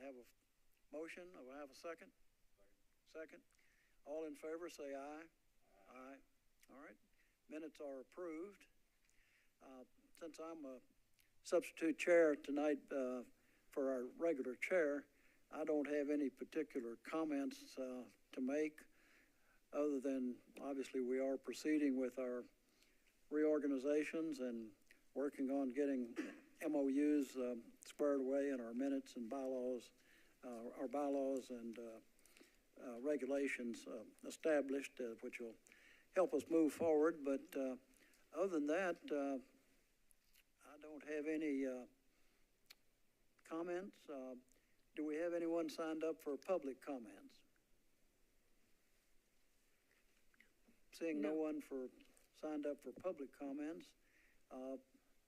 I have a motion. Do I have a second? Second. All in favor, say aye. Aye. All right. Minutes are approved. Since I'm a substitute chair tonight for our regular chair, I don't have any particular comments to make, other than obviously we are proceeding with our reorganizations and working on getting MOUs squared away in our minutes and bylaws, our bylaws and regulations established, which will help us move forward. But other than that, I don't have any comments. Do we have anyone signed up for public comments? Seeing no one signed up for public comments,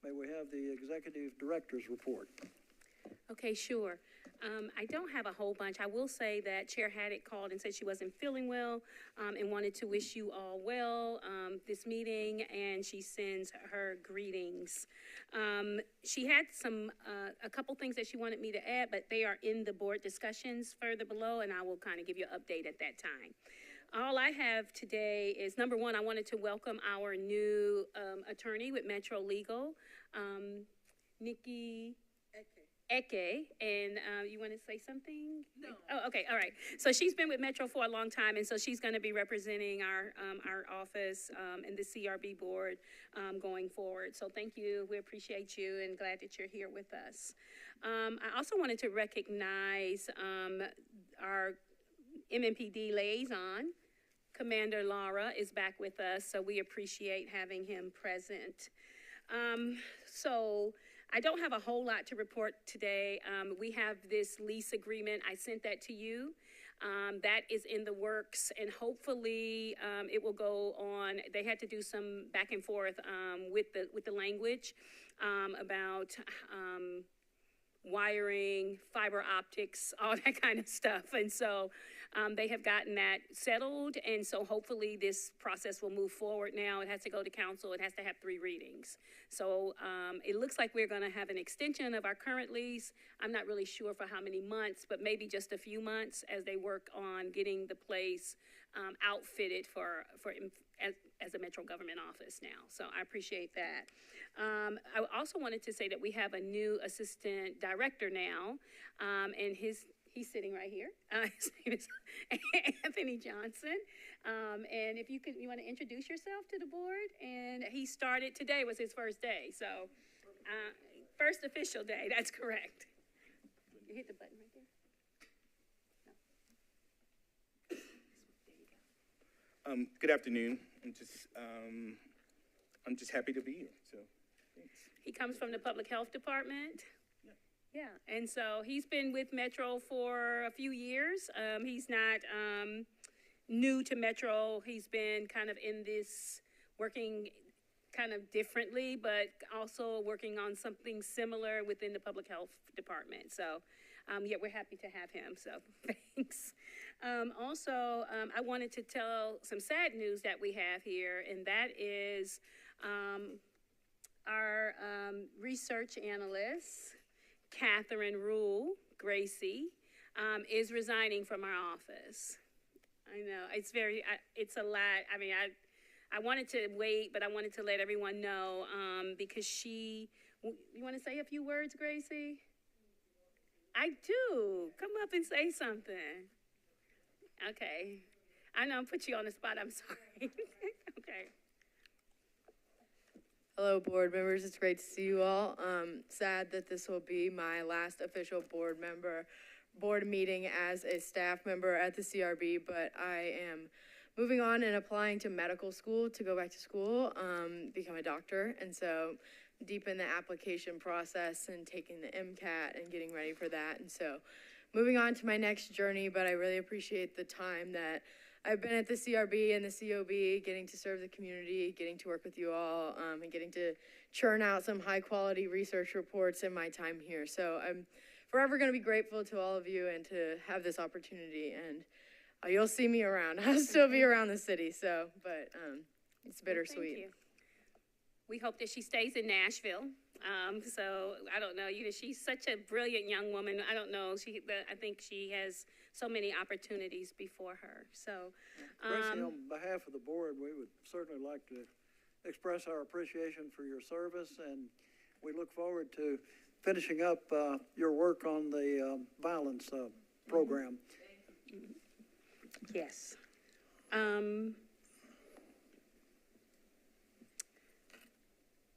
may we have the executive director's report? Okay, sure. I don't have a whole bunch. I will say that Chair Haddock called and said she wasn't feeling well and wanted to wish you all well this meeting, and she sends her greetings. She had a couple things that she wanted me to add, but they are in the board discussions further below, and I will kind of give you an update at that time. All I have today is, number one, I wanted to welcome our new attorney with Metro Legal, Nikki Eke, and you want to say something? No. Oh, okay, all right. So she's been with Metro for a long time, and so she's going to be representing our office and the CRB board going forward. So thank you. We appreciate you and glad that you're here with us. I also wanted to recognize our MMPD liaison, Commander Lara, is back with us, so we appreciate having him present. So I don't have a whole lot to report today. We have this lease agreement. I sent that to you. That is in the works, and hopefully it will go on. They had to do some back and forth with the language about wiring, fiber optics, all that kind of stuff. And so they have gotten that settled, and so hopefully this process will move forward now. It has to go to council. It has to have 3 readings. So it looks like we're going to have an extension of our current lease. I'm not really sure for how many months, but maybe just a few months as they work on getting the place outfitted as a Metro government office now. So I appreciate that. I also wanted to say that we have a new assistant director now, and he's sitting right here. His name is Anthony Johnson. And if you want to introduce yourself to the board. And he started, today was his first day. So first official day, that's correct. You hit the button right there. No. There you go. Good afternoon. I'm just happy to be here. So thanks. He comes from the Public Health Department. Yeah, and so he's been with Metro for a few years. He's not new to Metro. He's been kind of in this, working kind of differently, but also working on something similar within the Public Health Department. So, yeah, we're happy to have him, so thanks. Also, I wanted to tell some sad news that we have here, and that is our research analyst, Catherine Rule Gracie, is resigning from our office. I know, it's a lot. I mean, I wanted to wait, but I wanted to let everyone know because you want to say a few words, Gracie? I do. Come up and say something. Okay. I know I put you on the spot. I'm sorry. Okay. Hello, board members. It's great to see you all. Sad that this will be my last official board meeting as a staff member at the CRB, but I am moving on and applying to medical school to go back to school, become a doctor, and so deep in the application process and taking the MCAT and getting ready for that, and so moving on to my next journey. But I really appreciate the time that I've been at the CRB and the COB, getting to serve the community, getting to work with you all, and getting to churn out some high quality research reports in my time here. So I'm forever going to be grateful to all of you and to have this opportunity, and you'll see me around. I'll still be around the city, so, but it's bittersweet. Thank you. we hope that she stays in Nashville. So I don't know, she's such a brilliant young woman. I don't know, I think she has so many opportunities before her, so. Gracie, on behalf of the board, we would certainly like to express our appreciation for your service, and we look forward to finishing up your work on the violence program. Yes.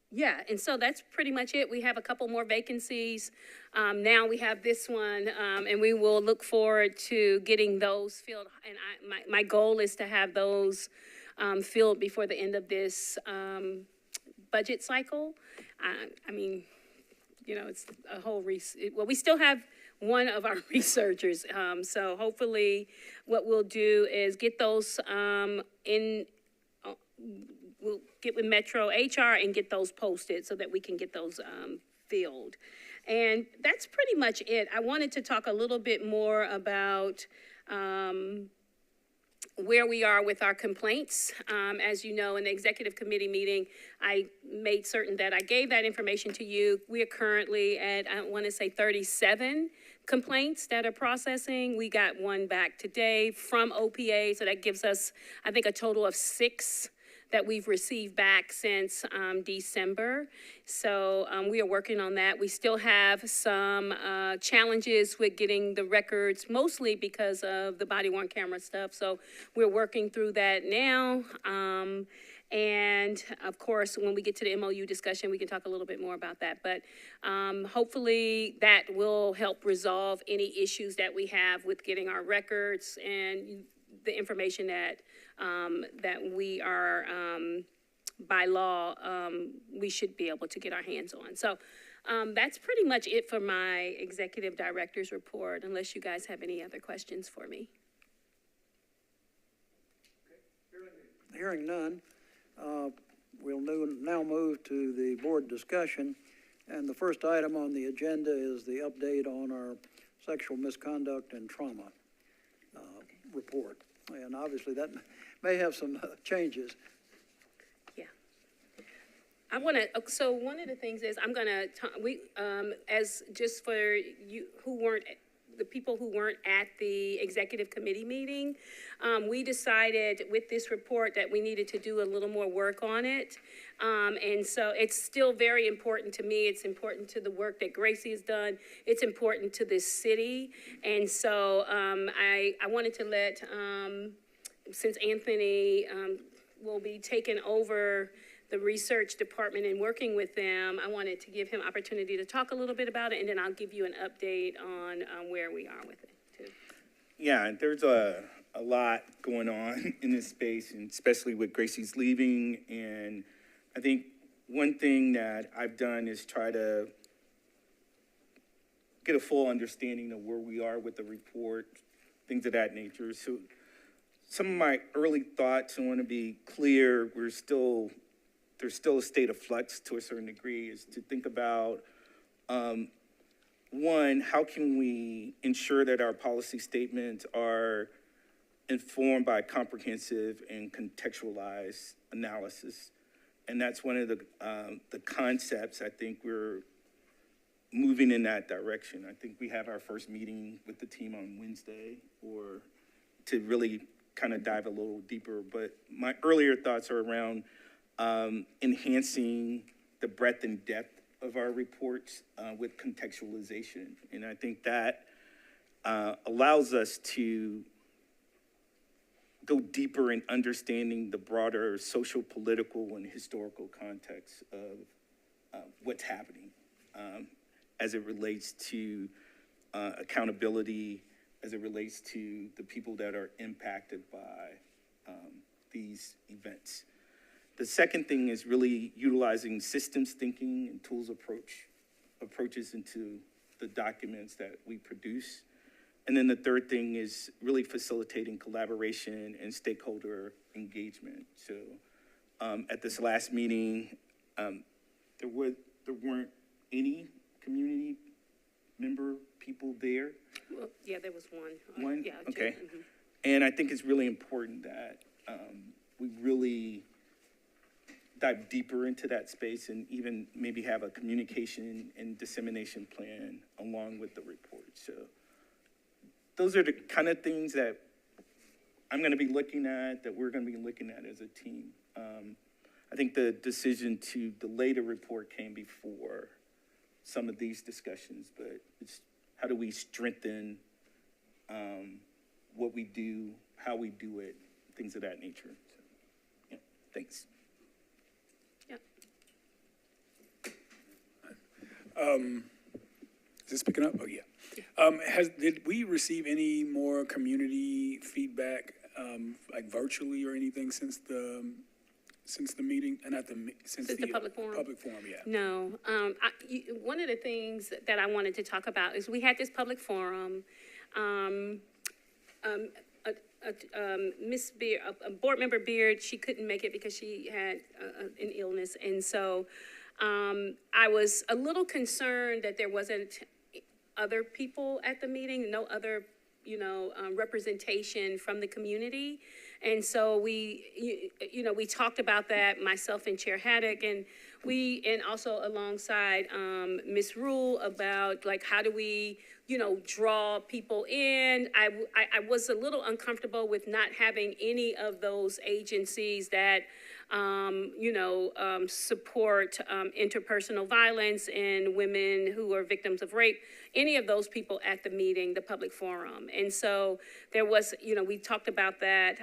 Yeah, and so that's pretty much it. We have a couple more vacancies. Now we have this one, and we will look forward to getting those filled. And my goal is to have those filled before the end of this budget cycle. I mean, it's a whole well, we still have one of our researchers. So hopefully what we'll do is get those we'll get with Metro HR and get those posted so that we can get those filled. And that's pretty much it. I wanted to talk a little bit more about where we are with our complaints. As you know, in the executive committee meeting, I made certain that I gave that information to you. We are currently at, I want to say 37 complaints that are processing. We got one back today from OPA, so that gives us, I think, a total of 6 that we've received back since December. So we are working on that. We still have some challenges with getting the records, mostly because of the body-worn camera stuff. So we're working through that now. And of course, when we get to the MOU discussion, we can talk a little bit more about that. But hopefully that will help resolve any issues that we have with getting our records and the information that we are, by law, we should be able to get our hands on. So that's pretty much it for my executive director's report, unless you guys have any other questions for me. Hearing none, we'll now move to the board discussion. And the first item on the agenda is the update on our sexual misconduct and trauma report. And obviously that may have some changes. Yeah. I want to, so one of the things is I'm going to, as just for you who weren't, the people who weren't at the executive committee meeting, we decided with this report that we needed to do a little more work on it. And so it's still very important to me. It's important to the work that Gracie has done. It's important to this city. And so I wanted to let, since Anthony will be taking over the research department and working with them, I wanted to give him opportunity to talk a little bit about it, and then I'll give you an update on where we are with it, too. Yeah, there's a lot going on in this space, and especially with Gracie's leaving. And I think one thing that I've done is try to get a full understanding of where we are with the report, things of that nature. So some of my early thoughts, I want to be clear, there's still a state of flux to a certain degree, is to think about, one, how can we ensure that our policy statements are informed by comprehensive and contextualized analysis? And that's one of the concepts. I think we're moving in that direction. I think we have our first meeting with the team on Wednesday, or to really kind of dive a little deeper. But my earlier thoughts are around enhancing the breadth and depth of our reports with contextualization. And I think that allows us to go deeper in understanding the broader social, political, and historical context of what's happening as it relates to accountability, as it relates to the people that are impacted by these events. The second thing is really utilizing systems thinking and tools approaches into the documents that we produce. And then the third thing is really facilitating collaboration and stakeholder engagement. So at this last meeting, there weren't any community member people there. Well, yeah, there was one. One? Yeah, okay. Mm-hmm. And I think it's really important that we really dive deeper into that space and even maybe have a communication and dissemination plan along with the report. So those are the kind of things that I'm going to be looking at, that we're going to be looking at as a team. I think the decision to delay the report came before some of these discussions, but it's how do we strengthen what we do, how we do it, things of that nature. So, yeah, thanks. Yep. Is this picking up? Oh, yeah. Did we receive any more community feedback, like virtually or anything since the meeting? Since the public forum? Public forum, yeah. No. One of the things that I wanted to talk about is we had this public forum. Miss Beard, board member Beard, she couldn't make it because she had an illness. And so I was a little concerned that there wasn't other people at the meeting, no other, representation from the community. And so we talked about that, myself and Chair Haddock, and also alongside Ms. Rule about like, how do we, draw people in. I was a little uncomfortable with not having any of those agencies that, support interpersonal violence and women who are victims of rape, any of those people at the meeting, the public forum. And so there was, we talked about that.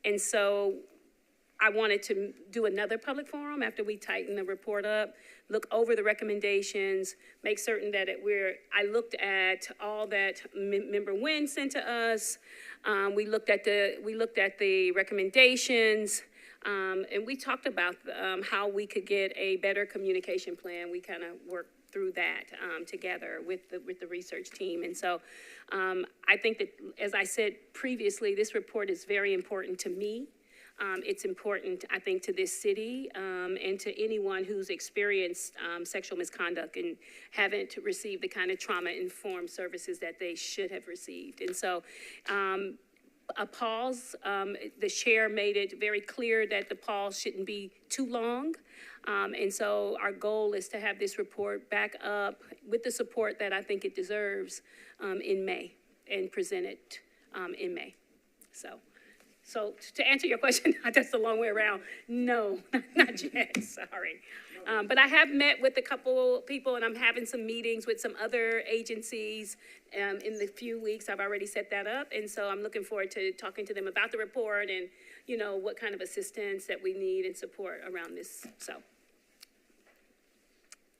And so I wanted to do another public forum after we tighten the report up, look over the recommendations, make certain that I looked at all that Member Nguyen sent to us. We looked at the recommendations, and we talked about how we could get a better communication plan. We kind of worked through that together with the research team. And so I think that, as I said previously, this report is very important to me. It's important, I think, to this city and to anyone who's experienced sexual misconduct and haven't received the kind of trauma-informed services that they should have received. And so a pause, the chair made it very clear that the pause shouldn't be too long. And so our goal is to have this report back up with the support that I think it deserves in May and present it in May. So to answer your question, that's a long way around. No, not yet, sorry. But I have met with a couple people, and I'm having some meetings with some other agencies in the few weeks. I've already set that up, and so I'm looking forward to talking to them about the report and, what kind of assistance that we need and support around this, so.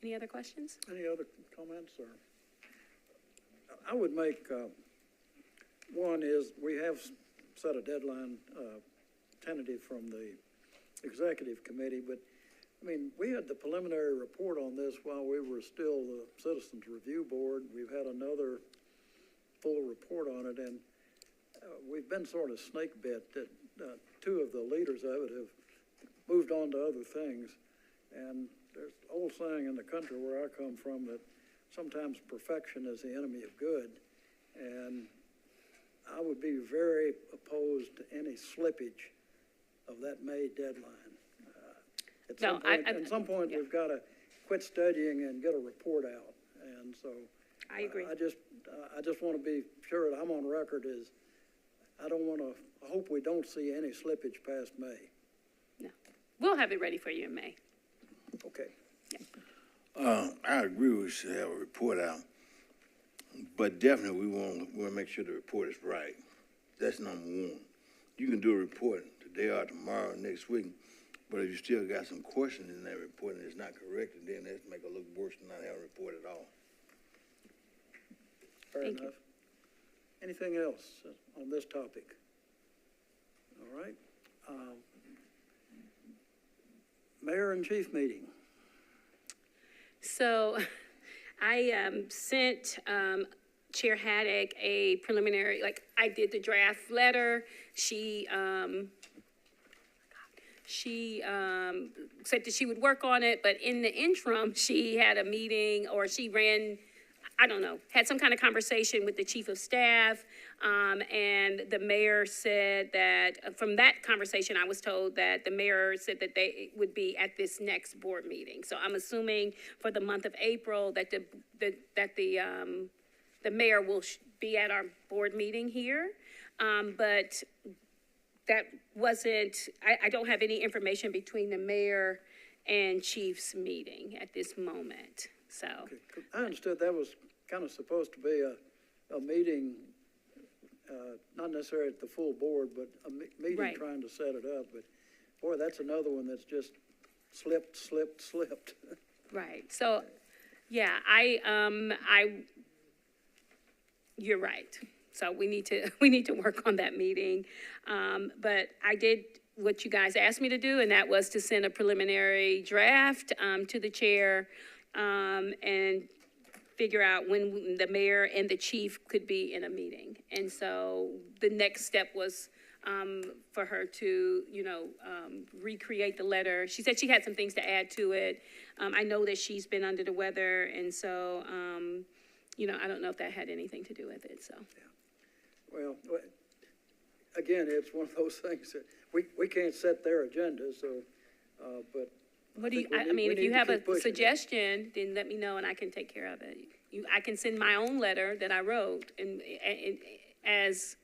Any other questions? Any other comments? Or I would make, one is we have set a deadline tentative from the executive committee, but I mean, we had the preliminary report on this while we were still the Citizens Review Board. We've had another full report on it, and we've been sort of snake bit that two of the leaders of it have moved on to other things. And there's an old saying in the country where I come from that sometimes perfection is the enemy of good. And I would be very opposed to any slippage of that May deadline. At some point, we've got to quit studying and get a report out. And so I agree. I just want to be sure that I'm on record as I hope we don't see any slippage past May. No, we'll have it ready for you in May. Okay. Yeah. I agree we should have a report out, but definitely we want to make sure the report is right. That's number one. You can do a report today or tomorrow, next week, but if you still got some questions in that report and it's not corrected, then that's make it look worse than not have a report at all. Fair Thank enough. Anything else on this topic? All right. Mayor and Chief meeting. So I sent Chair Haddock a preliminary, I did the draft letter. She said that she would work on it, but in the interim, she had a meeting, or she ran, I don't know, had some kind of conversation with the chief of staff, and the mayor said that, from that conversation, I was told that the mayor said that they would be at this next board meeting. So I'm assuming for the month of April that the mayor will be at our board meeting here. But that wasn't, I don't have any information between the mayor and chief's meeting at this moment, so. I understood that was kind of supposed to be a meeting, not necessarily at the full board, but a meeting Right. trying to set it up. But boy, that's another one that's just slipped. Right, so, yeah, you're right. So we need to work on that meeting. But I did what you guys asked me to do, and that was to send a preliminary draft, to the chair, and figure out when the mayor and the chief could be in a meeting. And so the next step was, for her to, recreate the letter. She said she had some things to add to it. I know that she's been under the weather, and so, I don't know if that had anything to do with it, so. Well, again, it's one of those things that we can't set their agenda, so, but. What do you, think we I mean, we if need you to have a keep pushing it. suggestion, then let me know and I can take care of it. I can send my own letter that I wrote and as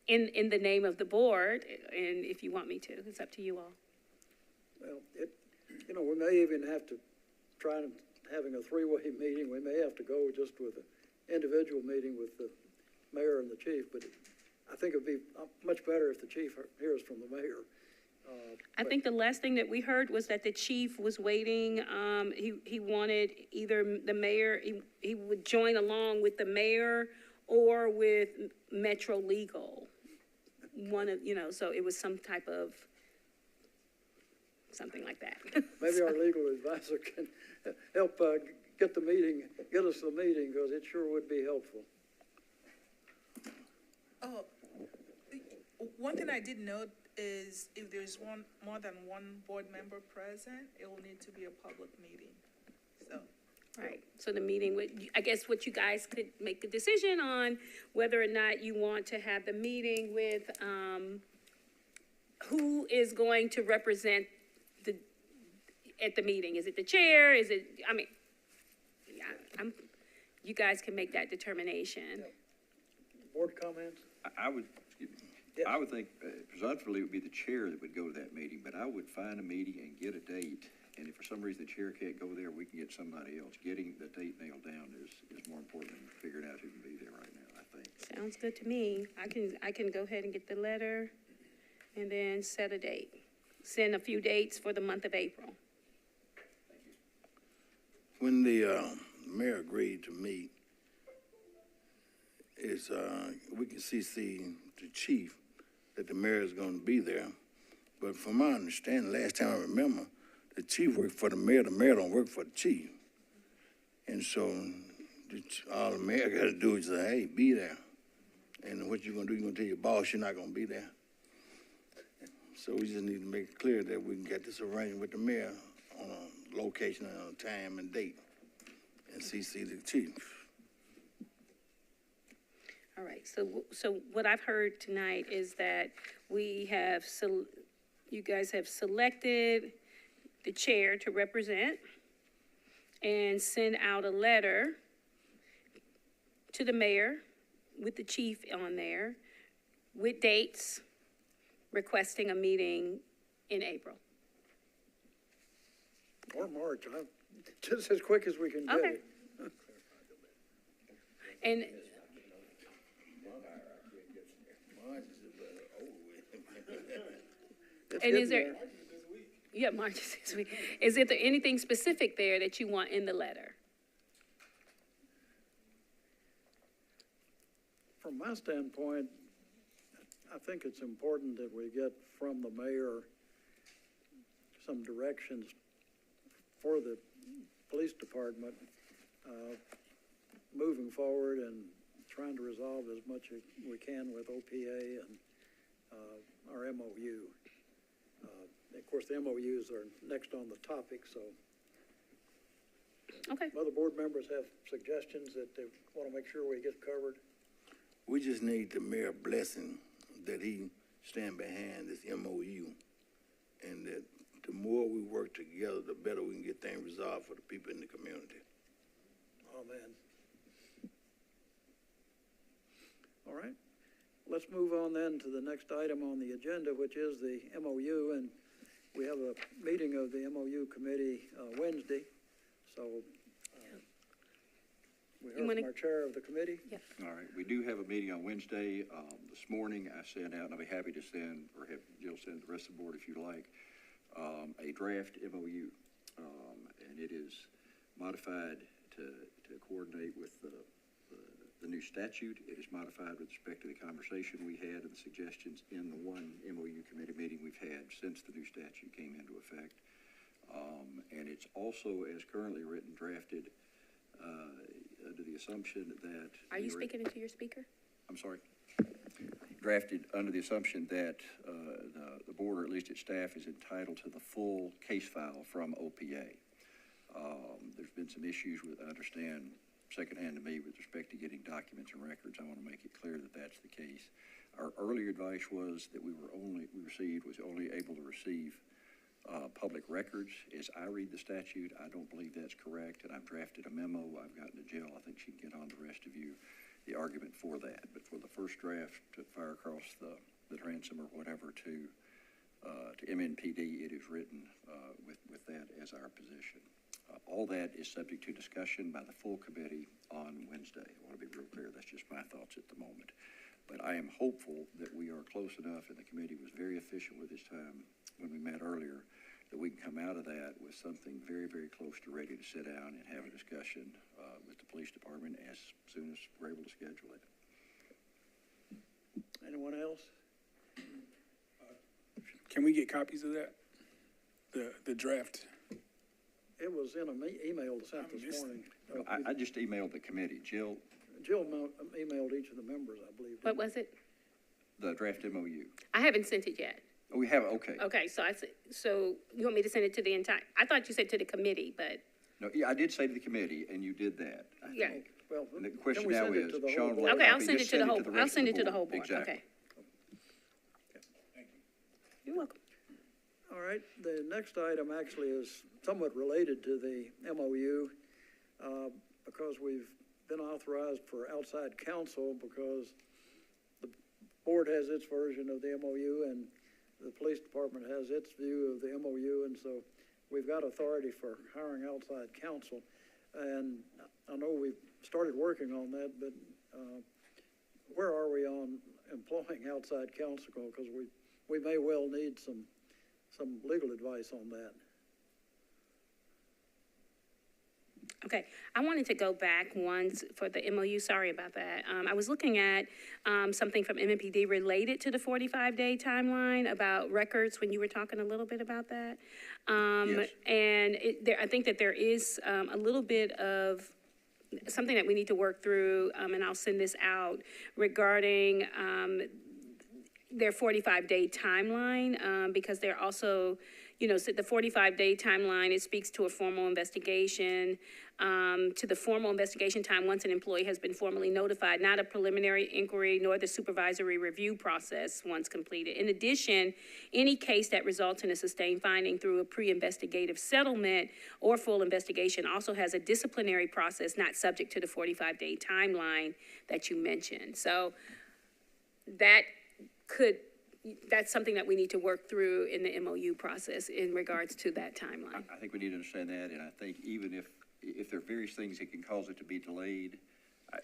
in the name of the board, and if you want me to, it's up to you all. Well, we may even have to try and having a three-way meeting. We may have to go just with an individual meeting with the mayor and the chief, but I think it'd be much better if the chief hears from the mayor. I think the last thing that we heard was that the chief was waiting, he wanted either the mayor, he would join along with the mayor or with Metro Legal. One of, so it was some type of, something like that. Maybe our legal advisor can help get us the meeting, because it sure would be helpful. Oh, one thing I did note is if there's more than one board member present, it will need to be a public meeting, so. Right, so the meeting would, I guess what you guys could make a decision on whether or not you want to have the meeting with, who is going to represent at the meeting. Is it the chair? Is it, yeah, you guys can make that determination. Board comments? I would, Yes. I would think presumptively it would be the chair that would go to that meeting, but I would find a meeting and get a date. And if for some reason the chair can't go there, we can get somebody else. Getting the date nailed down is more important than figuring out who can be there right now, I think. Sounds good to me. I can go ahead and get the letter and then set a date. Send a few dates for the month of April. When the mayor agreed to meet, we can CC the chief that the mayor is going to be there. But from my understanding, last time I remember, the chief worked for the mayor don't work for the chief. And so all the mayor got to do is say, hey, be there. And what you're going to do, you're going to tell your boss you're not going to be there. So we just need to make it clear that we can get this arranged with the mayor on a location and a time and date and CC the chief. All right, so what I've heard tonight is that we have, you guys have selected the chair to represent and send out a letter to the mayor with the chief on there with dates requesting a meeting in April. Or March, just as quick as we can get Okay. it. And It's And is getting there, yeah, March is this week. Is there anything specific there that you want in the letter? From my standpoint, I think it's important that we get from the mayor some directions for the police department, moving forward and trying to resolve as much as we can with OPA and, our MOU. Of course, the MOUs are next on the topic, so Okay. other board members have suggestions that they want to make sure we get covered? We just need the mayor blessing that he stand behind this MOU, and that the more we work together, the better we can get things resolved for the people in the community. Amen. All right, let's move on then to the next item on the agenda, which is the MOU, and we have a meeting of the MOU committee Wednesday, so we heard from our chair of the committee. All right, we do have a meeting on Wednesday. This morning, I sent out, and I'll be happy to send, or have Jill send the rest of the board if you like, a draft MOU. And it is modified to coordinate with the new statute. It is modified with respect to the conversation we had and the suggestions in the one MOU committee meeting we've had since the new statute came into effect. And it's also, as currently written, drafted under the assumption that... Are you speaking into your speaker? I'm sorry. Drafted under the assumption that the board, or at least its staff, is entitled to the full case file from OPA. There's been some issues with, I understand, secondhand to me with respect to getting documents and records. I want to make it clear that that's the case. Our earlier advice was that was only able to receive public records. As I read the statute, I don't believe that's correct, and I've drafted a memo. I've gotten to Jill. I think she can get on the rest of you the argument for that. But for the first draft to fire across the transom or whatever to MNPD, it is written with that as our position. All that is subject to discussion by the full committee on Wednesday. I want to be real clear. That's just my thoughts at the moment. But I am hopeful that we are close enough, and the committee was very efficient with its time when we met earlier, that we can come out of that with something very, very close to ready to sit down and have a discussion with the police department as soon as we're able to schedule it. Anyone else? Can we get copies of that? The draft? It was in an email sent this morning. I just emailed the committee. Jill Emailed each of the members, I believe. What was it? The draft MOU. I haven't sent it yet. Oh, we have it, okay. Okay, so you want me to send it to the entire, I thought you said to the committee, but. No, yeah, I did say to the committee, and you did that, I Yeah. think. Well, And the can question we now send it is, to the whole Sean, board? Okay, I'll just send it to the whole, rest I'll of send it to the whole board, Exactly. okay. You're welcome. All right, the next item actually is somewhat related to the MOU, because we've been authorized for outside counsel because the board has its version of the MOU and the police department has its view of the MOU, and so we've got authority for hiring outside counsel. And I know we've started working on that, but where are we on employing outside counsel? Because we may well need some legal advice on that. Okay, I wanted to go back once for the MOU, sorry about that. I was looking at something from MNPD related to the 45-day timeline about records when you were talking a little bit about that. Yes. And I think that there is a little bit of something that we need to work through, and I'll send this out regarding their 45-day timeline, because they're also, so the 45-day timeline, it speaks to a formal investigation, to the formal investigation time once an employee has been formally notified, not a preliminary inquiry nor the supervisory review process once completed. In addition, any case that results in a sustained finding through a pre-investigative settlement or full investigation also has a disciplinary process not subject to the 45-day timeline that you mentioned. So that's something that we need to work through in the MOU process in regards to that timeline. I think we need to understand that, and I think even if there are various things that can cause it to be delayed,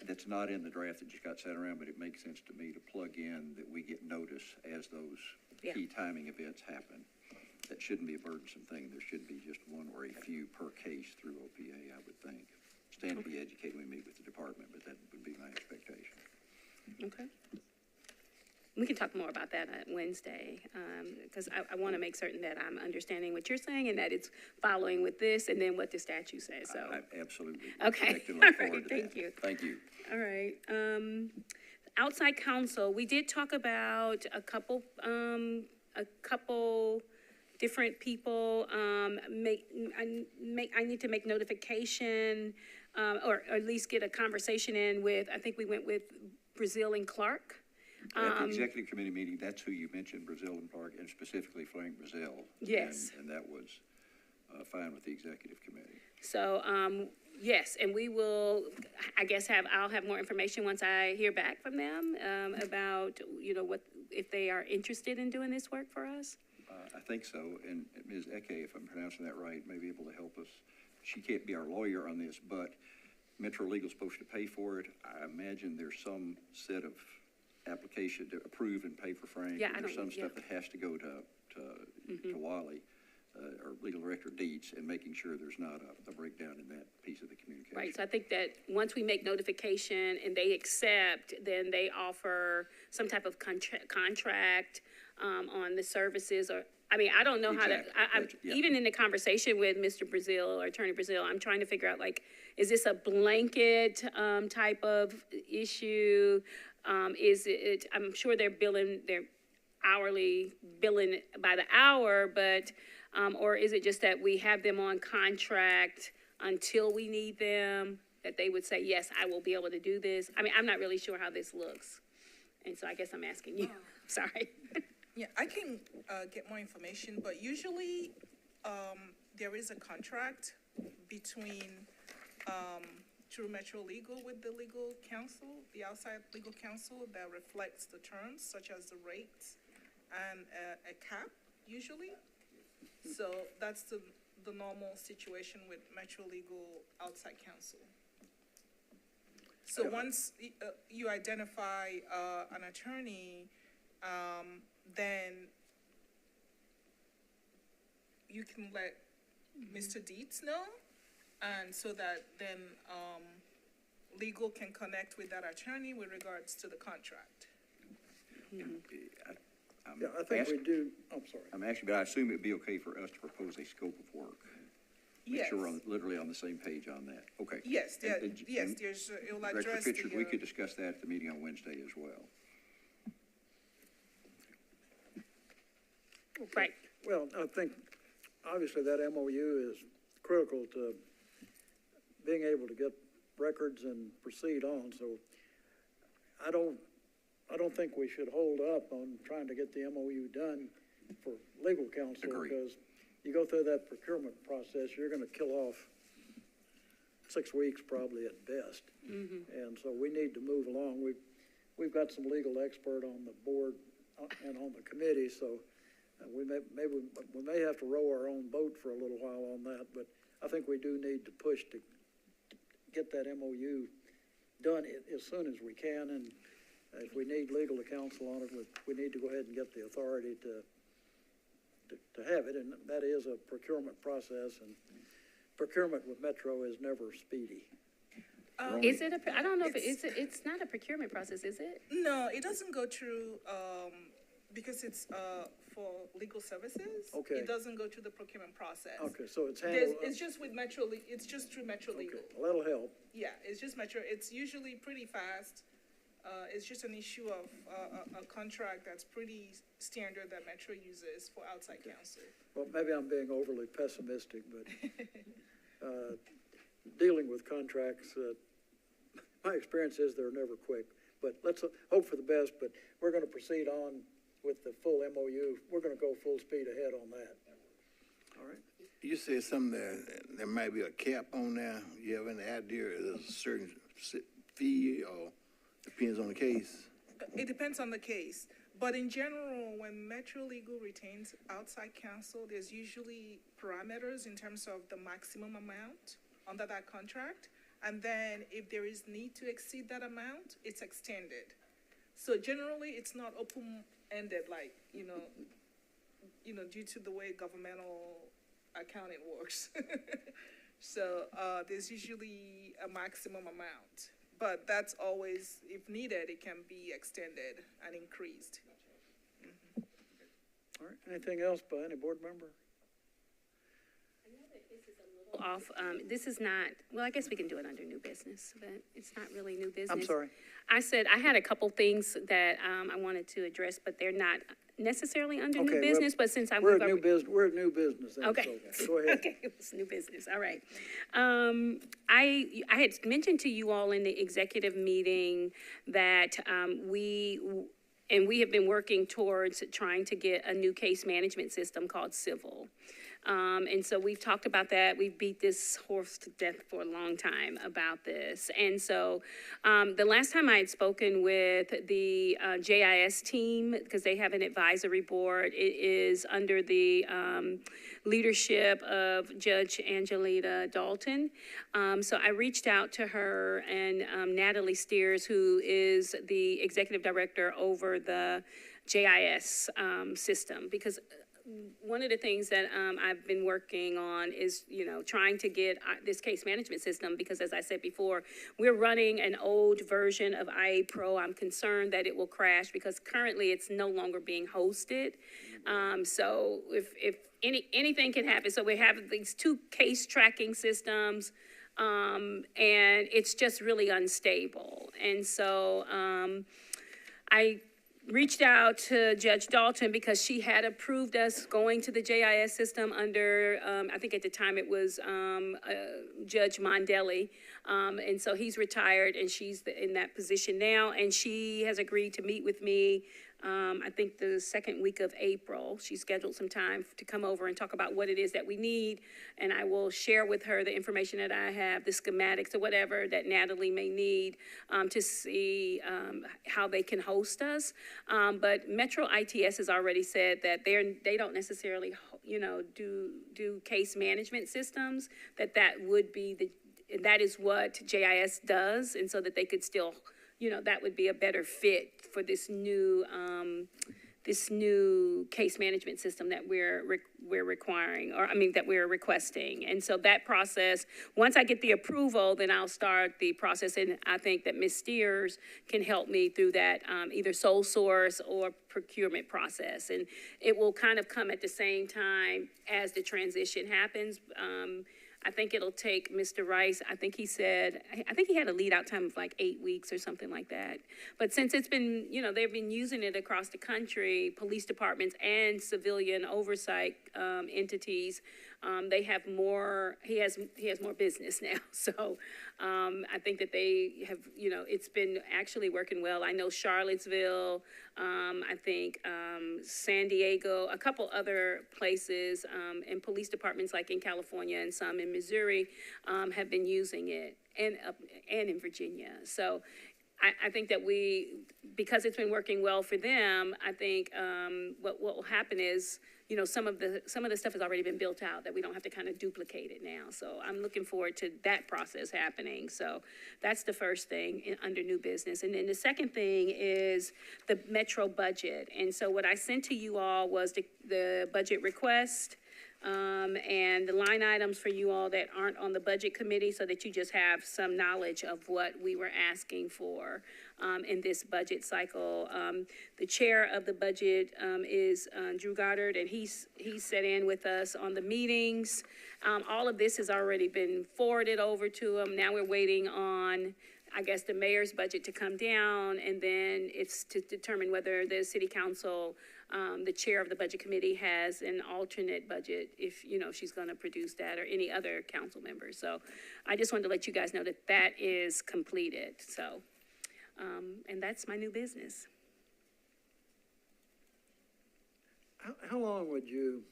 that's not in the draft that just got sent around, but it makes sense to me to plug in that we get notice as those key timing events happen. That shouldn't be a burdensome thing. There should be just one or a few per case through OPA, I would think. Stand to be educated when we meet with the department, but that would be my expectation. Okay. We can talk more about that on Wednesday, because I want to make certain that I'm understanding what you're saying and that it's following with this and then what the statute says, so. I absolutely. Okay. expect and look All forward right. to Thank that. you. Thank you. All right, outside counsel, we did talk about a couple different people, I need to make notification, or at least get a conversation in with, I think we went with Brazil and Clark. At the executive committee meeting, that's who you mentioned, Brazil and Clark, and specifically Frank Brazil. Yes. And that was fine with the executive committee. So, yes, and we will, I guess I'll have more information once I hear back from them, about, what, if they are interested in doing this work for us. I think so, and Ms. Eke, if I'm pronouncing that right, may be able to help us. She can't be our lawyer on this, but Metro Legal's supposed to pay for it. I imagine there's some set of application to approve and pay for Frank. Yeah, and there's some stuff that has to go to Wally, or legal director Dietz, and making sure there's not a breakdown in that piece of the communication. Right, so I think that once we make notification and they accept, then they offer some type of contract, on the services, or, I mean, I don't know how to, Exactly. Yeah. even in the conversation with Mr. Brazil or Attorney Brazil, I'm trying to figure out, like, is this a blanket, type of issue? Is it, I'm sure they're hourly billing by the hour, but, or is it just that we have them on contract until we need them, that they would say, yes, I will be able to do this? I mean, I'm not really sure how this looks. And so I guess I'm asking you, sorry. Yeah, I can get more information, but usually there is a contract between True Metro Legal with the legal counsel, the outside legal counsel, that reflects the terms such as the rates and a cap usually. So that's the normal situation with Metro Legal outside counsel. So once you identify an attorney, then you can let Mr. Dietz know, and so that then legal can connect with that attorney with regards to the contract. I think we do, I'm sorry. I'm asking, but I assume it'd be okay for us to propose a scope of work. Make Yes. sure we're literally on the same page on that. Okay. Yes, And- yes, and there's, it will Director address Pitcher, we the, could discuss that at the meeting on Wednesday as well. Right, Well, I think, obviously, that MOU is critical to being able to get records and proceed on, so I don't think we should hold up on trying to get the MOU done for legal counsel. Agreed. Because you go through that procurement process, you're gonna kill off 6 weeks probably at best. And so we need to move along. We've got some legal expert on the board and on the committee, so we may have to row our own boat for a little while on that, but I think we do need to push to get that MOU done as soon as we can, and if we need legal counsel on it, we need to go ahead and get the authority to have it, and that is a procurement process, and procurement with Metro is never speedy. is it I don't know if it's not a procurement process, is it? no, it doesn't go through, because it's for legal services. Okay. It doesn't go through the procurement process. Okay, so it's handled. It's just with it's just through Metro Legal. Okay, well, that'll help. Yeah, it's just Metro, it's usually pretty fast. It's just an issue of a contract that's pretty standard that Metro uses for outside counsel. Well, maybe I'm being overly pessimistic, but dealing with contracts, my experience is they're never quick. But let's hope for the best, but we're gonna proceed on with the full MOU. We're gonna go full speed ahead on that. All right? You said something there might be a cap on there. You have any idea? Is a certain fee or depends on the case? It depends on the case, but in general, when Metro Legal retains outside counsel, there's usually parameters in terms of the maximum amount under that contract. And then if there is need to exceed that amount, it's extended. So generally, it's not open-ended, like, due to the way governmental accounting works. So there's usually a maximum amount. But that's always, if needed, it can be extended and increased. All right, anything else by any board member? Off, this is not, well, I guess we can do it under new business, but it's not really new business. I'm sorry. I said, I had a couple things that, I wanted to address, but they're not necessarily under Okay, new well, business, but since We're at new business then, Okay. so go ahead. Okay, it's new business, all right. I had mentioned to you all in the executive meeting that, we have been working towards trying to get a new case management system called Civil. And so we've talked about that. We've beat this horse to death for a long time about this. And so the last time I had spoken with the JIS team, because they have an advisory board, it is under the leadership of Judge Angelita Dalton. So I reached out to her and Natalie Steers, who is the executive director over the JIS system, because one of the things that I've been working on is, trying to get this case management system, because as I said before, we're running an old version of IA Pro. I'm concerned that it will crash because currently it's no longer being hosted. So if anything can happen, so we have these two case tracking systems, and it's just really unstable. And so I reached out to Judge Dalton because she had approved us going to the JIS system under, I think at the time it was Judge Mondelli. And so he's retired and she's in that position now. And she has agreed to meet with me, I think the second week of April. She scheduled some time to come over and talk about what it is that we need. And I will share with her the information that I have, the schematics or whatever that Natalie may need to see how they can host us. But Metro ITS has already said that they don't necessarily, do case management systems, that would be that is what JIS does. And so that they could still, that would be a better fit for this new case management system that we're requiring, that we're requesting. And so that process, once I get the approval, then I'll start the process. And I think that Ms. Steers can help me through that, either sole source or procurement process. And it will kind of come at the same time as the transition happens. I think it'll take Mr. Rice, I think he had a lead out time of like 8 weeks or something like that. But since it's been, they've been using it across the country, police departments and civilian oversight entities, they have more, he has more business now. So I think that they have, it's been actually working well. I know Charlottesville, I think San Diego, a couple other places, and police departments like in California and some in Missouri have been using it, and in Virginia. So I think that because it's been working well for them, I think what will happen is, some of the stuff has already been built out that we don't have to kind of duplicate it now. So I'm looking forward to that process happening. So that's the first thing under new business. And then the second thing is the Metro budget. And so what I sent to you all was the budget request, and the line items for you all that aren't on the budget committee, so that you just have some knowledge of what we were asking for in this budget cycle. The chair of the budget is Drew Goddard, and he's sat in with us on the meetings. All of this has already been forwarded over to him. Now we're waiting on, I guess, the mayor's budget to come down, and then it's to determine whether the city council, the chair of the budget committee, has an alternate budget if, she's going to produce that, or any other council members. So I just wanted to let you guys know that that is completed. So, and that's my new business. How long would you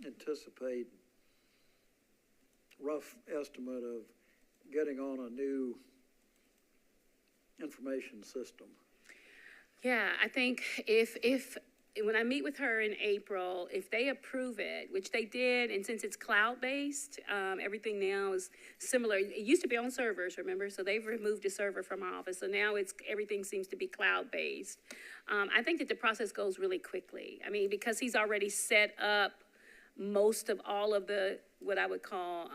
anticipate, rough estimate of getting on a new information system? Yeah, I think if when I meet with her in April, if they approve it, which they did, and since it's cloud-based, everything now is similar. It used to be on servers, remember? So they've removed a server from our office. So now everything seems to be cloud-based. I think that the process goes really quickly. I mean, because he's already set up most of all of the, what I would call,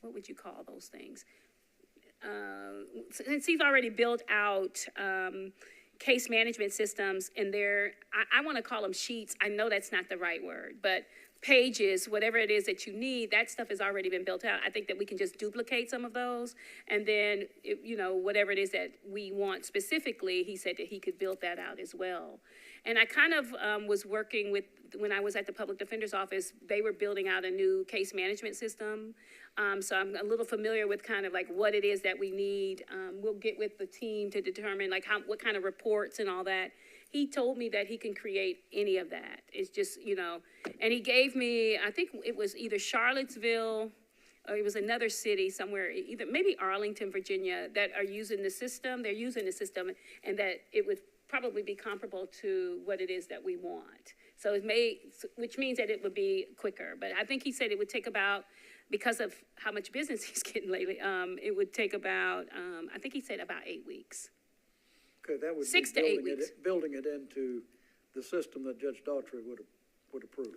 what would you call those things? Since he's already built out, case management systems, and I want to call them sheets. I know that's not the right word, but pages, whatever it is that you need, that stuff has already been built out. I think that we can just duplicate some of those, and then, whatever it is that we want specifically, he said that he could build that out as well. And I kind of was working with, when I was at the public defender's office, they were building out a new case management system. So I'm a little familiar with kind of like what it is that we need. We'll get with the team to determine like what kind of reports and all that. He told me that he can create any of that. It's just, and he gave me, I think it was either Charlottesville or it was another city somewhere, either maybe Arlington, Virginia, that are using the system. They're using the system, and that it would probably be comparable to what it is that we want. So which means that it would be quicker. But I think he said it would take about, because of how much business he's getting lately, it would take about, I think he said about 8 weeks. Okay, that would be 6 to 8 weeks. building it into the system that Judge Daughtry would approve.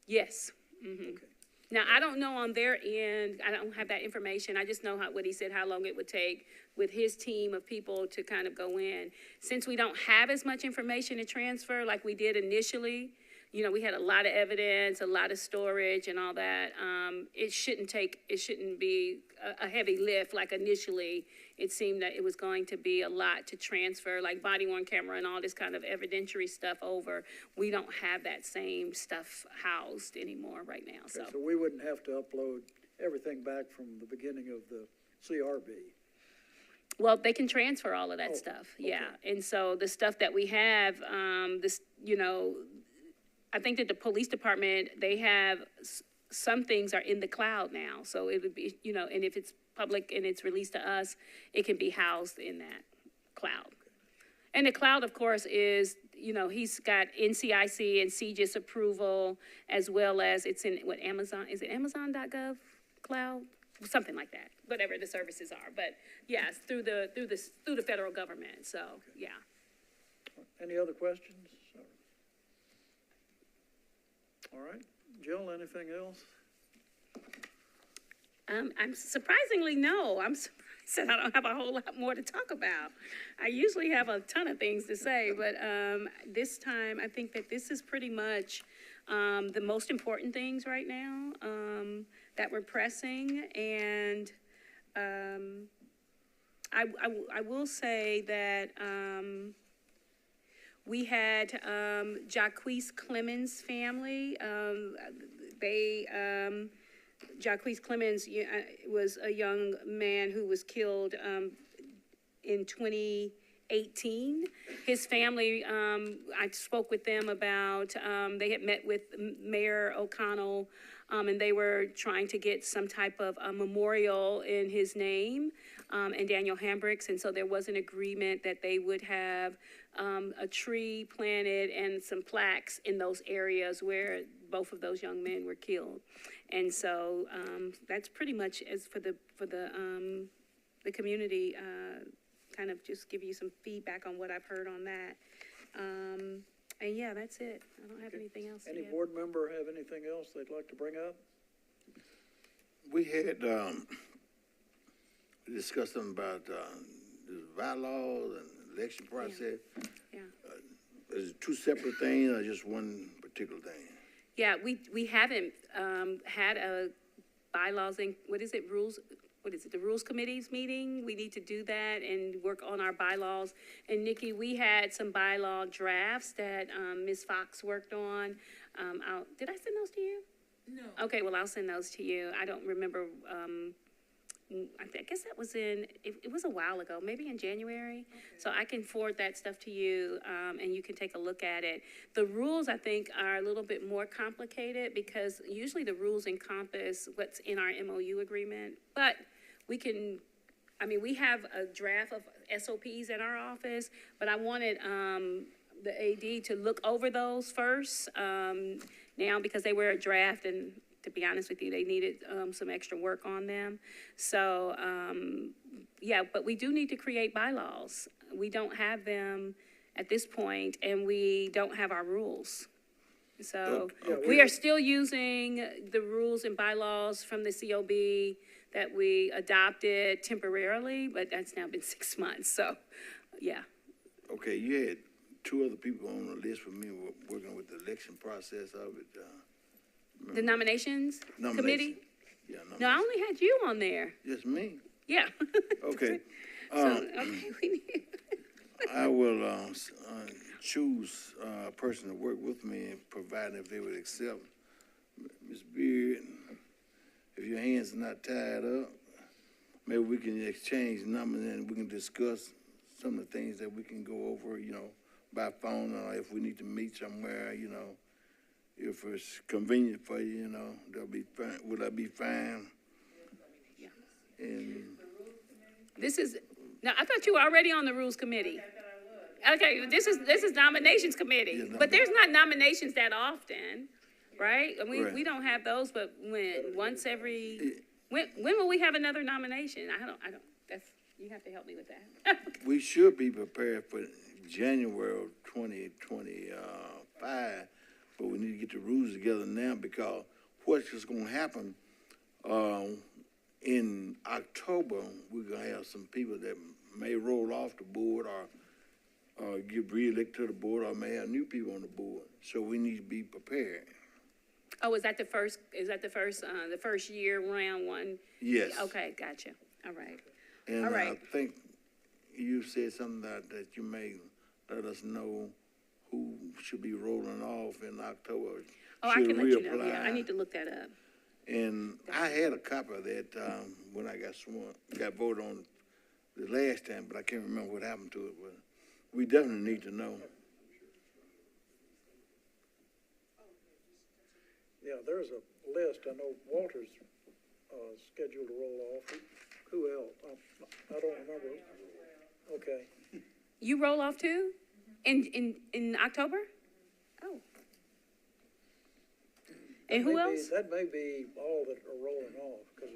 Yes. Mm-hmm. Okay. Now, I don't know on their end, I don't have that information. I just know what he said, how long it would take with his team of people to kind of go in. Since we don't have as much information to transfer like we did initially, we had a lot of evidence, a lot of storage and all that. It shouldn't be a heavy lift like initially. It seemed that it was going to be a lot to transfer, like body worn camera and all this kind of evidentiary stuff over. We don't have that same stuff housed anymore right now. Okay, so we wouldn't have to upload everything back from the beginning of the CRB. Well, they can transfer all of that stuff, yeah. Okay. And so the stuff that we have, I think that the police department, they have, some things are in the cloud now. So it would be, and if it's public and it's released to us, it can be housed in that cloud. And the cloud, of course, is, he's got NCIC and CGIS approval, as well as it's in, Amazon, is it Amazon.gov cloud? Something like that, whatever the services are. But yes, through the federal government, so, yeah. Any other questions? All right, Jill, anything else? I'm surprisingly, no. I'm surprised that I don't have a whole lot more to talk about. I usually have a ton of things to say, but this time I think that this is pretty much the most important things right now that we're pressing. And I will say that we had Jacquees Clemens' family. Jacquees Clemens was a young man who was killed in 2018. His family, I spoke with them about, they had met with Mayor O'Connell, and they were trying to get some type of a memorial in his name, and Daniel Hambrick's, and so there was an agreement that they would have a tree planted and some plaques in those areas where both of those young men were killed. And so that's pretty much as for the community, kind of just give you some feedback on what I've heard on that. And yeah, that's it. I don't have anything else to Any add. board member have anything else they'd like to bring up? We had, discussed something about, the bylaws and election process. Yeah. Is it two separate things or just one particular thing? Yeah, we haven't had a bylaws and the Rules Committee's meeting. We need to do that and work on our bylaws. And Nikki, we had some bylaw drafts that Ms. Fox worked on. Did I send those to you? No. Okay, well, I'll send those to you. I don't remember. I guess that was it was a while ago, maybe in January. Okay. So I can forward that stuff to you, and you can take a look at it. The rules, I think, are a little bit more complicated because usually the rules encompass what's in our MOU agreement. But we have a draft of SOPs in our office, but I wanted the AD to look over those first now because they were a draft, and to be honest with you, they needed some extra work on them. So, yeah, but we do need to create bylaws. We don't have them at this point, and we don't have our rules. So we are still using the rules and bylaws from the COB that we adopted temporarily, but that's now been 6 months. So, yeah. Okay, you had two other people on the list with me working with the election process of it. The nominations Nomination. committee? Yeah, No, I only had you on there. Just me. Yeah. Okay. So, okay, we need, I will choose a person to work with me, provided if they would accept. Ms. Beard, if your hands are not tied up, maybe we can exchange numbers and we can discuss some of the things that we can go over, you know, by phone, or if we need to meet somewhere, you know, if it's convenient for you, you know, that'll be fine. Will that be fine? Yeah. And this is, now, I thought you were already on the rules committee. Okay, this is nominations committee, Yeah, but there's not nominations that often, right? And we Right. don't have those, but once every, when will we have another nomination? I don't, that's, you have to help me with that. we should be prepared for January of 2025, but we need to get the rules together now, because what's just gonna happen, in October, we're gonna have some people that may roll off the board or get reelected to the board, or may have new people on the board, so we need to be prepared. Oh, is that the first year, round one? Yes. Okay, gotcha, all right. And All I right. think you said something that you may let us know who should be rolling off in October. Oh, I should can let you know, yeah, I reapply. need to look that up. And I had a copy of that, when I got voted on the last time, but I can't remember what happened to it, but we definitely need to know. Yeah, there's a list. I know Walter's, scheduled to roll off. Who else? I don't remember. Okay. You roll off too? In October? Oh. And who else? That may be all that are rolling off, because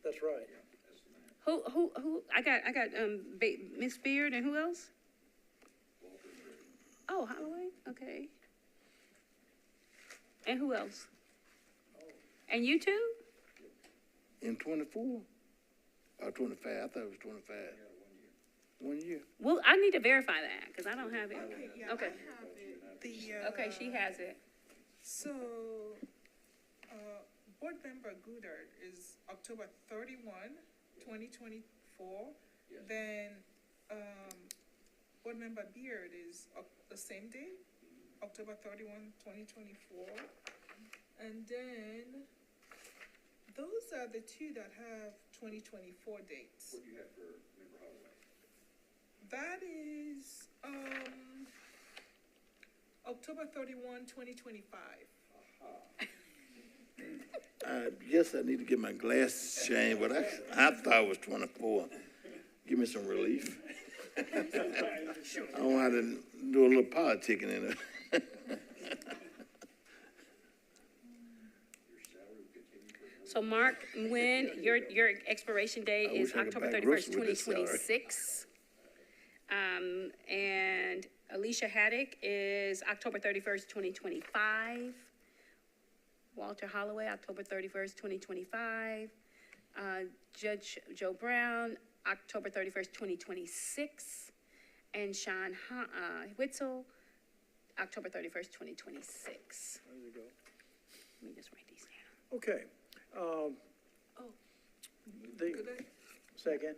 that's right. Who, I got, Miss Beard and who else? Oh, Holloway, okay. And who else? And you too? In 24 or 25, I thought it was 25. 1 year. Well, I need to verify that, because I don't have it. Okay, yeah, Okay. I have it. The, Okay, she has it. So, board member Goodard is October 31, 2024. Then, board member Beard is the same day, October 31, 2024. And then, those are the two that have 2024 dates. What do you have for member Holloway? That is, October 31, 2025. I guess I need to get my glasses changed, but I thought it was 24. Give me some relief. I want how to do a little politicking in it. So Mark Nguyen, your expiration date I is wish I could October buy 31st, groceries with this 2026. And Alicia Haddock is October 31st, 2025. Walter Holloway, October 31st, 2025. Judge Joe Brown, October 31st, 2026. And Sean Whitzel, October 31st, 2026. There you go. Let me just write these down. Okay. The second.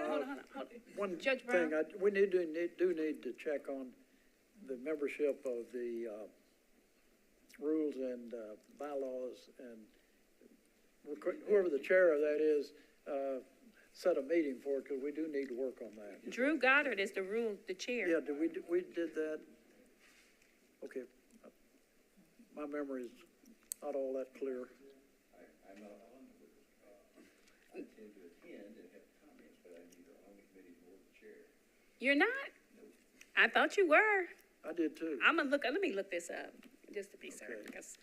Hold on. One Judge thing, Brown? we do need to check on the membership of the rules and bylaws, and whoever the chair of that is, set a meeting for it, because we do need to work on that. Drew Goddard is the chair. Yeah, we did that? Okay. My memory is not all that clear. I'm not on I tend to attend and have comments, but I'm neither on the committee nor the chair. You're not? I thought you were. I did too. Let me look this up, just to be certain, because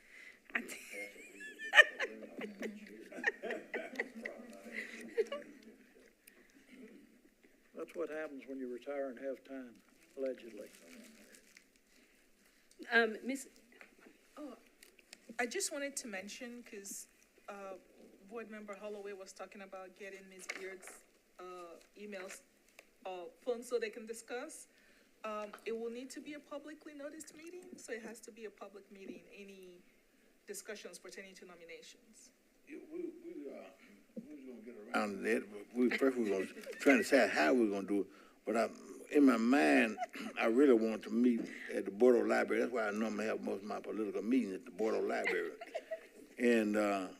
That's what happens when you retire and have time, allegedly. Miss, I just wanted to mention, because board member Holloway was talking about getting Ms. Beard's emails phone so they can discuss. It will need to be a publicly noticed meeting, so it has to be a public meeting, any discussions pertaining to nominations. We was gonna get around that, but first we were trying to decide how we were gonna do it. But in my mind, I really want to meet at the Bordeaux Library. That's why I normally have most of my political meetings at the Bordeaux Library. And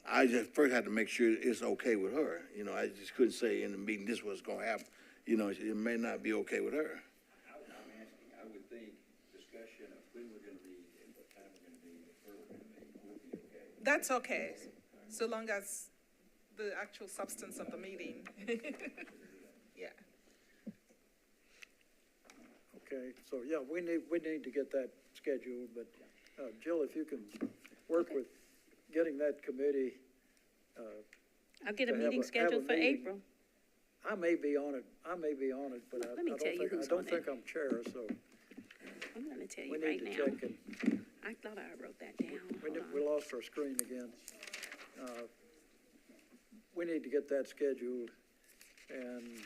I just first had to make sure it's okay with her. You know, I just couldn't say in the meeting this was gonna happen. You know, it may not be okay with her. I'm asking, I would think discussion of when we're gonna meet and what time we're gonna meet and where we're gonna meet would be okay. That's okay, so long as the actual substance of the meeting. Yeah. Okay, so yeah, we need to get that scheduled, but Jill, if you can work with getting that committee. I'll get a to have meeting have a scheduled for meeting. April. I may be on it, but Let me tell you who's I don't on think it. I'm chair, so I'm gonna tell we you right need to now. check and, I thought I wrote that down. Hold on. we lost our screen again. We need to get that scheduled and,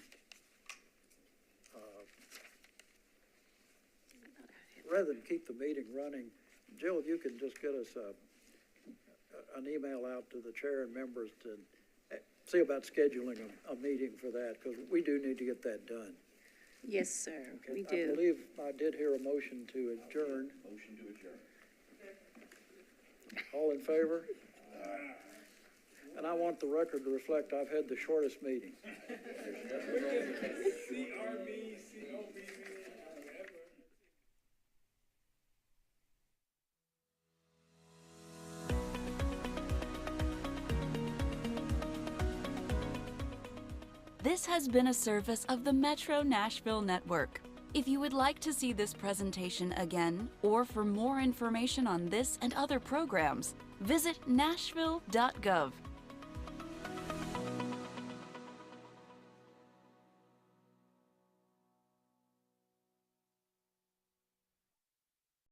rather than keep the meeting running, Jill, you can just get us an email out to the chair and members to see about scheduling a meeting for that, because we do need to get that done. Yes, sir, Okay, we I do. believe I did hear a motion to adjourn. Motion to adjourn. All in favor? And I want the record to reflect I've had the shortest meeting. This has been a service of the Metro Nashville Network. If you would like to see this presentation again, or for more information on this and other programs, visit nashville.gov.